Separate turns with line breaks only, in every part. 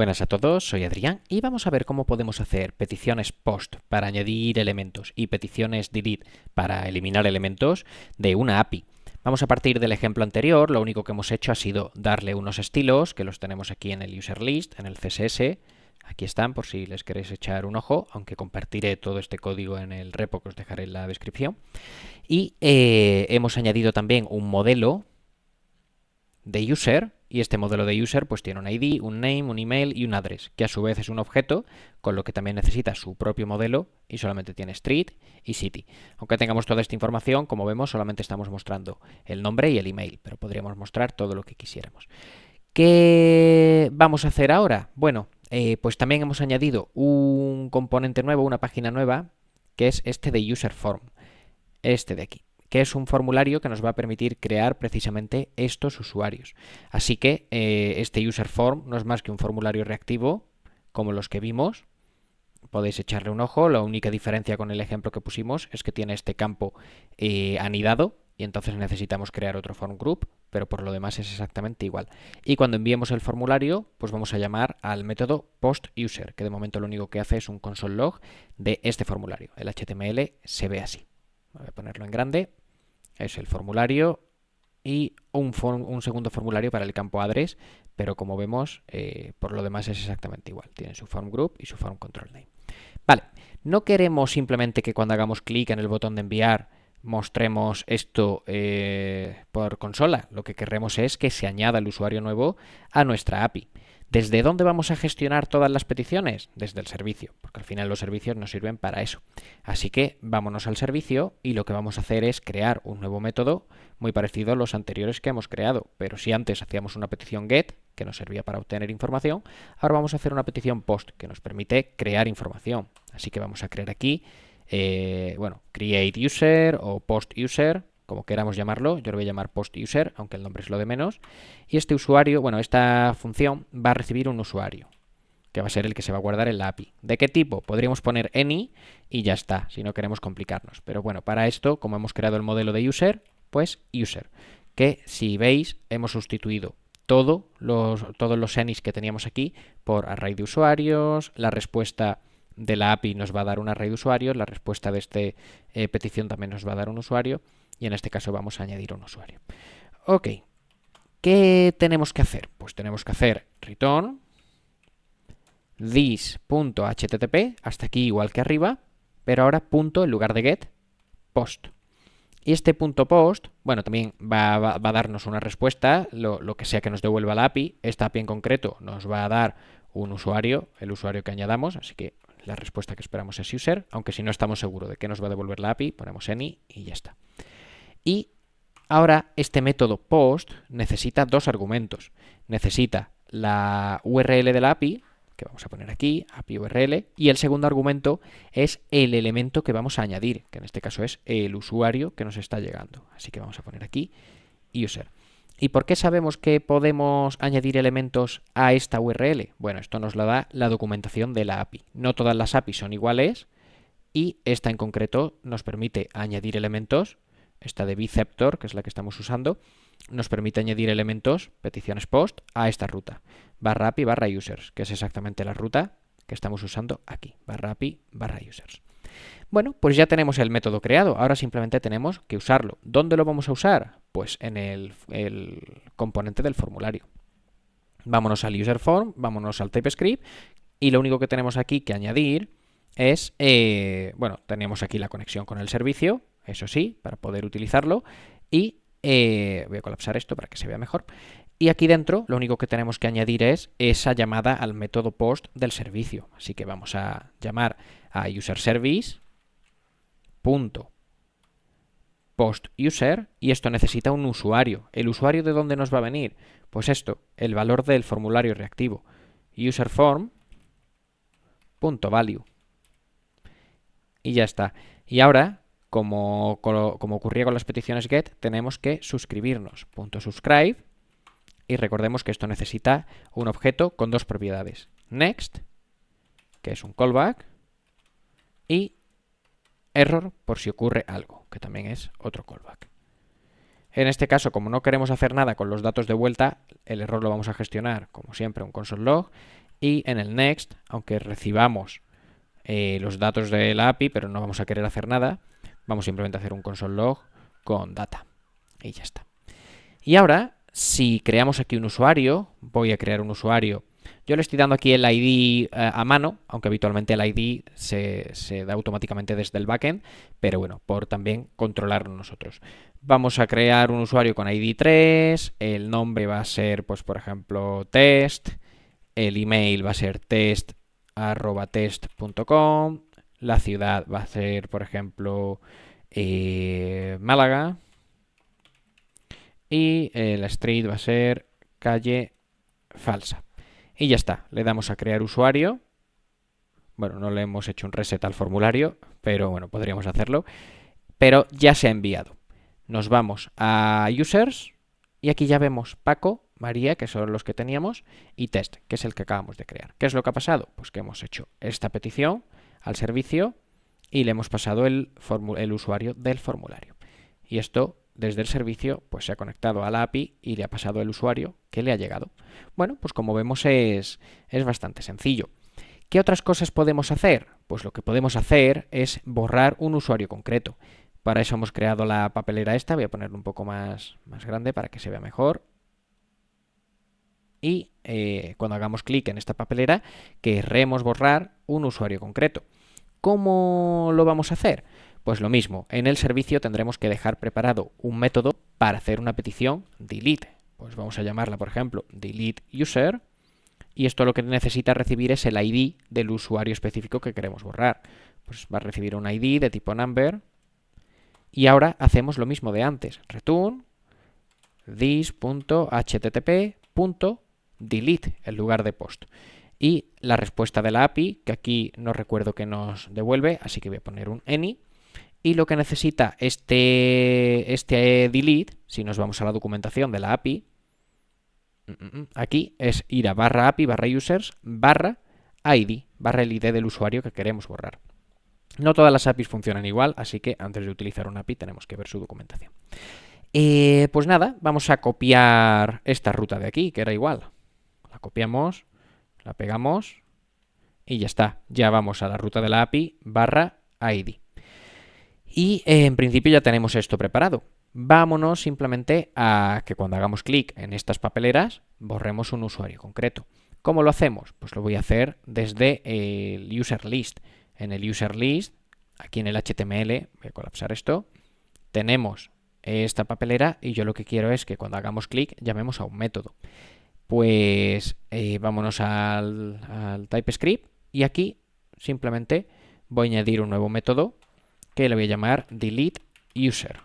Buenas a todos, soy Adrián y vamos a ver cómo podemos hacer peticiones POST para añadir elementos y peticiones DELETE para eliminar elementos de una API. Vamos a partir del ejemplo anterior, lo único que hemos hecho ha sido darle unos estilos, que los tenemos aquí en el userList, en el CSS. Aquí están por si les queréis echar un ojo, aunque compartiré todo este código en el repo que os dejaré en la descripción. Y hemos añadido también un modelo de user, y este modelo de user pues tiene un ID, un name, un email y un address, que a su vez es un objeto, con lo que también necesita su propio modelo y solamente tiene street y city. Aunque tengamos toda esta información, como vemos, solamente estamos mostrando el nombre y el email, pero podríamos mostrar todo lo que quisiéramos. ¿Qué vamos a hacer ahora? Bueno, pues también hemos añadido un componente nuevo, una página nueva, que es este de user form, este de aquí, que es un formulario que nos va a permitir crear precisamente estos usuarios. Así que este user form no es más que un formulario reactivo, como los que vimos. Podéis echarle un ojo. La única diferencia con el ejemplo que pusimos es que tiene este campo anidado y entonces necesitamos crear otro form group, pero por lo demás es exactamente igual. Y cuando enviemos el formulario, pues vamos a llamar al método postUser, que de momento lo único que hace es un console log de este formulario. El HTML se ve así. Voy a ponerlo en grande. Es el formulario y un segundo formulario para el campo address, pero como vemos, por lo demás es exactamente igual. Tiene su form group y su form control name. Vale, no queremos simplemente que cuando hagamos clic en el botón de enviar mostremos esto por consola. Lo que queremos es que se añada el usuario nuevo a nuestra API. ¿Desde dónde vamos a gestionar todas las peticiones? Desde el servicio, porque al final los servicios nos sirven para eso. Así que vámonos al servicio y lo que vamos a hacer es crear un nuevo método muy parecido a los anteriores que hemos creado. Pero si antes hacíamos una petición GET, que nos servía para obtener información, ahora vamos a hacer una petición POST, que nos permite crear información. Así que vamos a crear aquí, create user o post user, como queramos llamarlo. Yo lo voy a llamar post user, aunque el nombre es lo de menos. Y este usuario, esta función va a recibir un usuario, que va a ser el que se va a guardar en la API. ¿De qué tipo? Podríamos poner any y ya está, si no queremos complicarnos. Pero bueno, para esto, como hemos creado el modelo de user, pues user, que si veis, hemos sustituido todos los any's que teníamos aquí por array de usuarios. La respuesta de la API nos va a dar un array de usuarios, la respuesta de esta petición también nos va a dar un usuario, y en este caso vamos a añadir un usuario. Ok, ¿qué tenemos que hacer? Pues tenemos que hacer return this.http, hasta aquí igual que arriba, pero ahora punto en lugar de get, post. Y este punto post, también va a darnos una respuesta, lo que sea que nos devuelva la API. Esta API en concreto nos va a dar un usuario, el usuario que añadamos, así que la respuesta que esperamos es user, aunque si no estamos seguros de que nos va a devolver la API, ponemos any y ya está. Y ahora este método post necesita dos argumentos. Necesita la URL de la API, que vamos a poner aquí, API URL, y el segundo argumento es el elemento que vamos a añadir, que en este caso es el usuario que nos está llegando. Así que vamos a poner aquí user. ¿Y por qué sabemos que podemos añadir elementos a esta URL? Bueno, esto nos lo da la documentación de la API. No todas las APIs son iguales y esta en concreto nos permite añadir elementos. Esta de Biceptor, que es la que estamos usando, nos permite añadir elementos, peticiones post, a esta ruta. /API /users, que es exactamente la ruta que estamos usando aquí. /API /users. Bueno, pues ya tenemos el método creado. Ahora simplemente tenemos que usarlo. ¿Dónde lo vamos a usar? Pues en el componente del formulario. Vámonos al user form, vámonos al TypeScript y lo único que tenemos aquí que añadir es, tenemos aquí la conexión con el servicio, eso sí, para poder utilizarlo, y voy a colapsar esto para que se vea mejor. Y aquí dentro lo único que tenemos que añadir es esa llamada al método post del servicio. Así que vamos a llamar a userService.postUser y esto necesita un usuario. ¿El usuario de dónde nos va a venir? Pues esto, el valor del formulario reactivo. userform.value. Y ya está. Y ahora, como ocurría con las peticiones get, tenemos que suscribirnos. .subscribe. Y recordemos que esto necesita un objeto con dos propiedades. Next, que es un callback, y error por si ocurre algo, que también es otro callback. En este caso, como no queremos hacer nada con los datos de vuelta, el error lo vamos a gestionar, como siempre, un console log, y en el next, aunque recibamos los datos de la API, pero no vamos a querer hacer nada, vamos simplemente a hacer un console log con data y ya está. Y ahora, si creamos aquí un usuario, voy a crear un usuario. Yo le estoy dando aquí el ID a mano, aunque habitualmente el ID se da automáticamente desde el backend, pero bueno, por también controlarlo nosotros. Vamos a crear un usuario con ID 3, el nombre va a ser, pues por ejemplo, test, el email va a ser test@test.com, la ciudad va a ser, por ejemplo, Málaga, y la street va a ser calle falsa. Y ya está, le damos a crear usuario. Bueno, no le hemos hecho un reset al formulario, pero bueno, podríamos hacerlo. Pero ya se ha enviado. Nos vamos a users y aquí ya vemos Paco, María, que son los que teníamos, y test, que es el que acabamos de crear. ¿Qué es lo que ha pasado? Pues que hemos hecho esta petición al servicio y le hemos pasado el usuario del formulario. Y esto desde el servicio pues se ha conectado a la API y le ha pasado el usuario que le ha llegado. Bueno, pues como vemos es bastante sencillo. ¿Qué otras cosas podemos hacer? Pues lo que podemos hacer es borrar un usuario concreto. Para eso hemos creado la papelera esta, voy a ponerlo un poco más grande para que se vea mejor. Y cuando hagamos clic en esta papelera, querremos borrar un usuario concreto. ¿Cómo lo vamos a hacer? Pues lo mismo, en el servicio tendremos que dejar preparado un método para hacer una petición delete. Pues vamos a llamarla, por ejemplo, delete user, y esto lo que necesita recibir es el ID del usuario específico que queremos borrar. Pues va a recibir un ID de tipo number, y ahora hacemos lo mismo de antes, return this.http.delete en lugar de post. Y la respuesta de la API, que aquí no recuerdo que nos devuelve, así que voy a poner un any. Y lo que necesita este delete, si nos vamos a la documentación de la API, aquí es ir a barra API, barra users, barra ID, barra el ID del usuario que queremos borrar. No todas las APIs funcionan igual, así que antes de utilizar una API tenemos que ver su documentación. Pues nada, vamos a copiar esta ruta de aquí, que era igual. La copiamos, la pegamos y ya está. Ya vamos a la ruta de la API barra ID. Y en principio ya tenemos esto preparado. Vámonos simplemente a que cuando hagamos clic en estas papeleras borremos un usuario concreto. ¿Cómo lo hacemos? Pues lo voy a hacer desde el user list. En el user list, aquí en el HTML, voy a colapsar esto, tenemos esta papelera y yo lo que quiero es que cuando hagamos clic llamemos a un método. Pues vámonos al TypeScript y aquí simplemente voy a añadir un nuevo método que le voy a llamar deleteUser.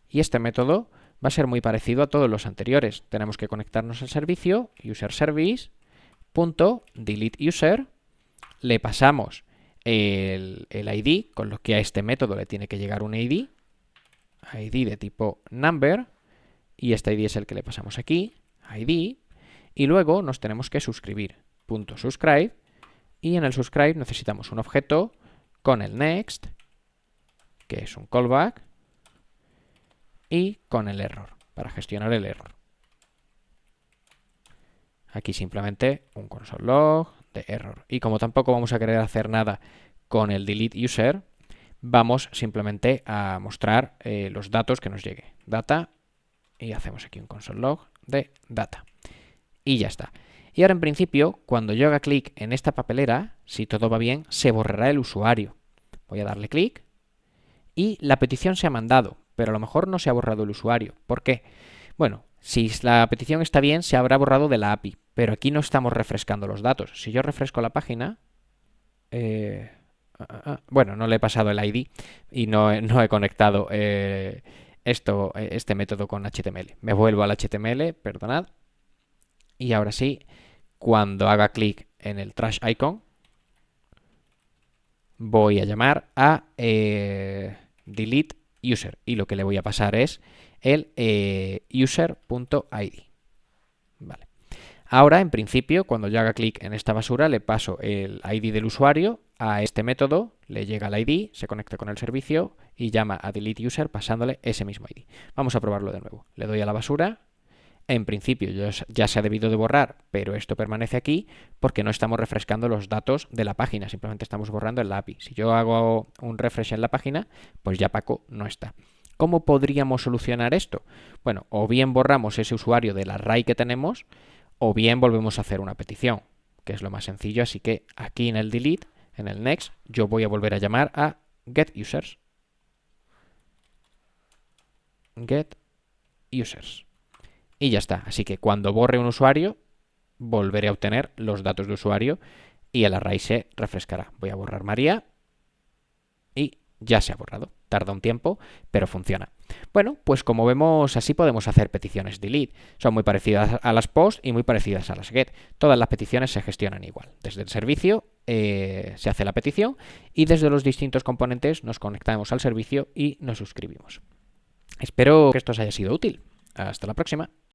Y este método va a ser muy parecido a todos los anteriores. Tenemos que conectarnos al servicio, userService.deleteUser, le pasamos el ID, con lo que a este método le tiene que llegar un ID de tipo number, y este ID es el que le pasamos aquí, ID, y luego nos tenemos que suscribir, .subscribe, y en el subscribe necesitamos un objeto con el next, que es un callback, y con el error, para gestionar el error. Aquí simplemente un console log de error. Y como tampoco vamos a querer hacer nada con el delete user, vamos simplemente a mostrar los datos que nos llegue. Data, y hacemos aquí un console log de data. Y ya está. Y ahora en principio, cuando yo haga clic en esta papelera, si todo va bien, se borrará el usuario. Voy a darle clic y la petición se ha mandado, pero a lo mejor no se ha borrado el usuario. ¿Por qué? Bueno, si la petición está bien, se habrá borrado de la API, pero aquí no estamos refrescando los datos. Si yo refresco la página, bueno, no le he pasado el ID y no he conectado este método con HTML. Me vuelvo al HTML, perdonad. Y ahora sí, cuando haga clic en el trash icon, voy a llamar a delete user y lo que le voy a pasar es el user.id. Vale. Ahora, en principio, cuando yo haga clic en esta basura, le paso el ID del usuario a este método, le llega el ID, se conecta con el servicio y llama a delete user pasándole ese mismo ID. Vamos a probarlo de nuevo. Le doy a la basura, En principio ya se ha debido de borrar, pero esto permanece aquí porque no estamos refrescando los datos de la página, simplemente estamos borrando en la API. Si yo hago un refresh en la página, pues ya Paco no está. ¿Cómo podríamos solucionar esto? Bueno, o bien borramos ese usuario del array que tenemos, o bien volvemos a hacer una petición, que es lo más sencillo. Así que aquí en el delete, en el next, yo voy a volver a llamar a getUsers. getUsers. Y ya está. Así que cuando borre un usuario, volveré a obtener los datos de usuario y el array se refrescará. Voy a borrar María y ya se ha borrado. Tarda un tiempo, pero funciona. Bueno, pues como vemos, así podemos hacer peticiones delete. Son muy parecidas a las post y muy parecidas a las get. Todas las peticiones se gestionan igual. Desde el servicio se hace la petición y desde los distintos componentes nos conectamos al servicio y nos suscribimos. Espero que esto os haya sido útil. Hasta la próxima.